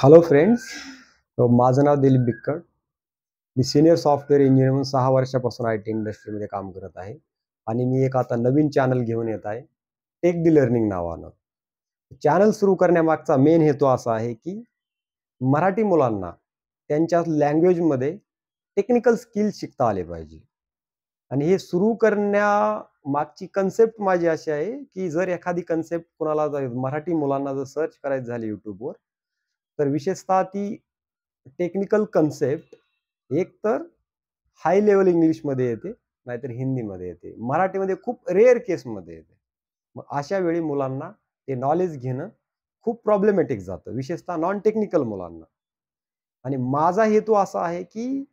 Hello friends. माझं नाव दिलीप बिक्कड. मी senior software engineer म्हणून 6 वर्षापासून आय टी इंडस्ट्रीमध्ये काम करत आहे आणि मी एक आता नवीन चॅनल घेऊन येत आहे, टेक दी लर्निंग नावानं. चॅनल सुरू करण्यामागचा मेन हेतू असा आहे की मराठी मुलांना त्यांच्या लँग्वेजमध्ये टेक्निकल स्किल्स शिकता आले पाहिजे. आणि हे सुरू करण्यामागची कन्सेप्ट माझी अशी आहे की जर एखादी कन्सेप्ट कोणाला मराठी मुलांना जर सर्च करायची झाली युट्यूबवर, तर विशेषतः ती टेक्निकल कन्सेप्ट एक तर हाय लेवल इंग्लिशमध्ये येते, नाहीतर हिंदीमध्ये येते. मराठीमध्ये खूप रेअर केसमध्ये येते. मग अशा वेळी मुलांना ते नॉलेज घेणं खूप प्रॉब्लेमॅटिक जातं, विशेषतः नॉन टेक्निकल मुलांना. आणि माझा हेतू असा आहे की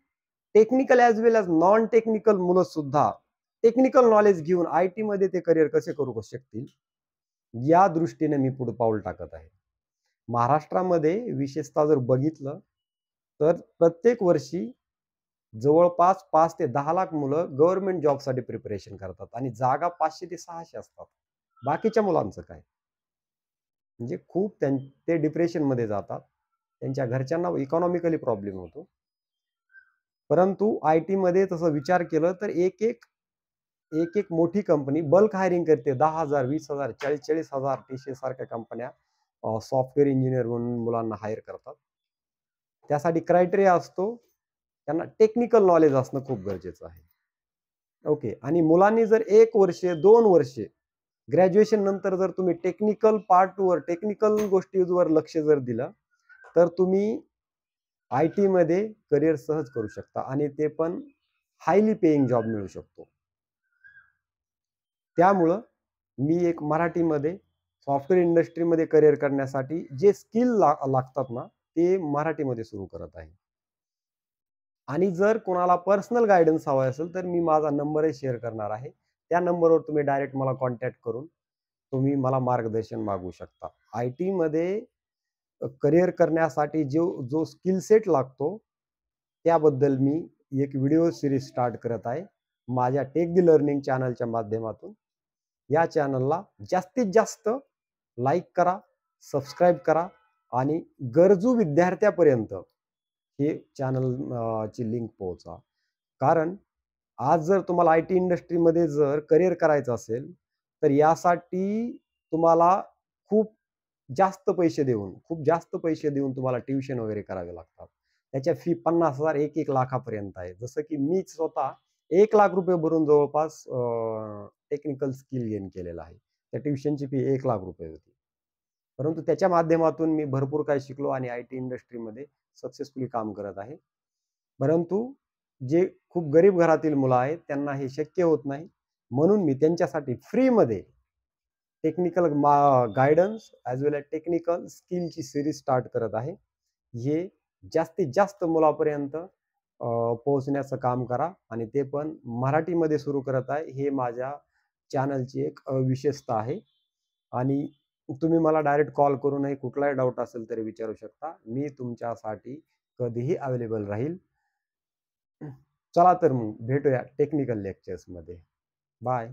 टेक्निकल ॲज वेल ॲज नॉन टेक्निकल मुलं सुद्धा टेक्निकल नॉलेज घेऊन आय टीमध्ये ते करिअर कसे करू शकतील, या दृष्टीने मी पुढे पाऊल टाकत आहे. महाराष्ट्रामध्ये विशेषतः जर बघितलं तर प्रत्येक वर्षी जवळपास 5 ते 10 लाख मुलं गव्हर्नमेंट जॉबसाठी प्रिपरेशन करतात आणि जागा 500 ते 600 असतात. बाकीच्या मुलांचं काय? म्हणजे खूप ते डिप्रेशनमध्ये जातात. त्यांच्या घरच्यांना इकॉनॉमिकली प्रॉब्लेम होतो. परंतु आय टीमध्ये तसं विचार केलं तर एक मोठी कंपनी बल्क हायरिंग करते. 10,000, 20,000, 40,000 TCS सारख्या कंपन्या सॉफ्टवेअर इंजिनियर म्हणून मुलांना हायर करतात. त्यासाठी क्रायटेरिया असतो, त्यांना टेक्निकल नॉलेज असणं खूप गरजेचं आहे. ओके. आणि मुलांनी जर 1 वर्ष 2 वर्षे ग्रॅज्युएशन नंतर जर तुम्ही टेक्निकल पार्टवर टेक्निकल गोष्टींवर लक्ष जर दिलं, तर तुम्ही आय टीमध्ये करिअर सहज करू शकता आणि ते पण हायली पेइंग जॉब मिळू शकतो. त्यामुळं मी एक मराठीमध्ये सॉफ्टवेअर इंडस्ट्रीमध्ये करिअर करण्यासाठी जे स्किल लागतात ना, ते मराठीमध्ये सुरू करत आहे. आणि जर कोणाला पर्सनल गाईडन्स हवा असेल तर मी माझा नंबरही शेअर करणार आहे. त्या नंबरवर तुम्ही डायरेक्ट मला कॉन्टॅक्ट करून तुम्ही मला मार्गदर्शन मागू शकता. आय टीमध्ये करिअर करण्यासाठी जो स्किल सेट लागतो, त्याबद्दल मी एक व्हिडिओ सिरीज स्टार्ट करत आहे माझ्या टेक दी लर्निंग चॅनलच्या माध्यमातून. या चॅनलला जास्तीत जास्त लाईक करा, सबस्क्राईब करा आणि गरजू विद्यार्थ्यापर्यंत हे चॅनल ची लिंक पोहोचा. कारण आज जर तुम्हाला आय टी इंडस्ट्रीमध्ये जर करिअर करायचं असेल, तर यासाठी तुम्हाला खूप खूप जास्त पैसे देऊन तुम्हाला ट्युशन वगैरे करावे लागतात. त्याच्या फी 50,000 1-1 लाखापर्यंत आहे. जसं की मीच स्वतः 1 लाख रुपये भरून जवळपास टेक्निकल स्किल गेन केलेलं आहे. त्या ट्युशनची फी 1 लाख रुपये होती. परंतु त्याच्या माध्यमातून मी भरपूर काही शिकलो आणि आय टी इंडस्ट्रीमध्ये सक्सेसफुली काम करत आहे. परंतु जे खूप गरीब घरातील मुलं आहेत त्यांना हे शक्य होत नाही, म्हणून मी त्यांच्यासाठी फ्रीमध्ये टेक्निकल गायडन्स ॲज वेल एज टेक्निकल स्किलची सिरीज स्टार्ट करत आहे. हे जास्तीत जास्त मुलापर्यंत पोहोचण्याचं काम करा आणि ते पण मराठीमध्ये सुरू करत आहे. हे माझ्या चॅनलची एक विशेषता आहे. आणि तुम्ही मला डायरेक्ट कॉल करूनही कुठलाही डाऊट असेल तरी विचारू शकता. मी तुमच्यासाठी कधीही अवेलेबल राहील. चला तर मग भेटूया टेक्निकल लेक्चर्समध्ये. बाय.